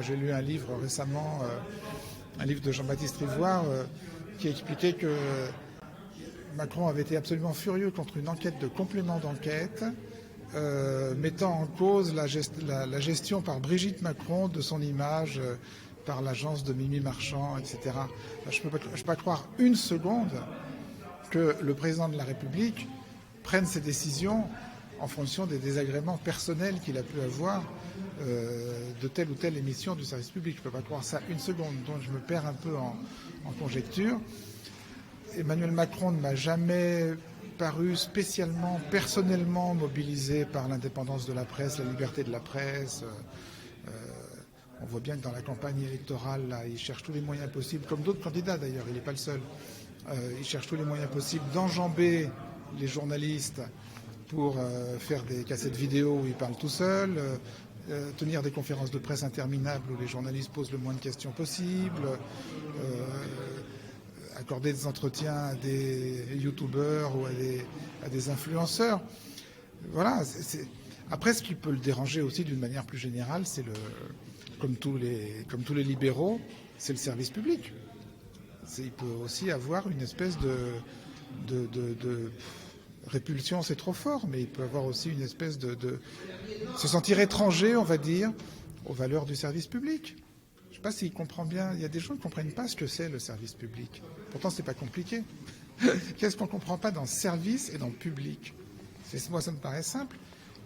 Moi, j'ai lu un livre récemment, un livre de Jean-Baptiste Rivoire, qui expliquait que Macron avait été absolument furieux contre une enquête de complément d'enquête, mettant en cause la gestion par Brigitte Macron de son image par l'agence de Mimi Marchand, etc. Je ne peux pas croire une seconde que le président de la République prenne ses décisions en fonction des désagréments personnels qu'il a pu avoir de telle ou telle émission du service public. Je ne peux pas croire ça une seconde, donc je me perds un peu en conjecture. Emmanuel Macron ne m'a jamais paru spécialement, personnellement mobilisé par l'indépendance de la presse, la liberté de la presse. On voit bien que dans la campagne électorale, là, il cherche tous les moyens possibles, comme d'autres candidats d'ailleurs, il n'est pas le seul. Il cherche tous les moyens possibles d'enjamber les journalistes pour faire des cassettes vidéo où il parle tout seul, tenir des conférences de presse interminables où les journalistes posent le moins de questions possible, accorder des entretiens à des youtubeurs ou à des influenceurs. Voilà. Après, ce qui peut le déranger aussi d'une manière plus générale, c'est comme tous les libéraux, c'est le service public. Il peut aussi avoir une espèce de répulsion, c'est trop fort, mais il peut avoir aussi une espèce de se sentir étranger, on va dire, aux valeurs du service public. Je ne sais pas s'il comprend bien. Il y a des gens qui ne comprennent pas ce que c'est le service public. Pourtant, c'est pas compliqué. Qu'est-ce qu'on ne comprend pas dans service et dans public? Moi, ça me paraît simple.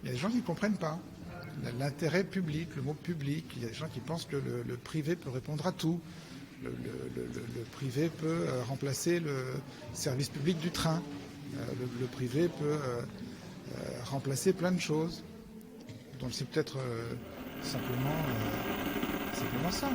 Il y a des gens qui ne comprennent pas. L'intérêt public, le mot public. Il y a des gens qui pensent que le privé peut répondre à tout. Le privé peut remplacer le service public du train. Le privé peut remplacer plein de choses. Donc c'est peut-être simplement ça.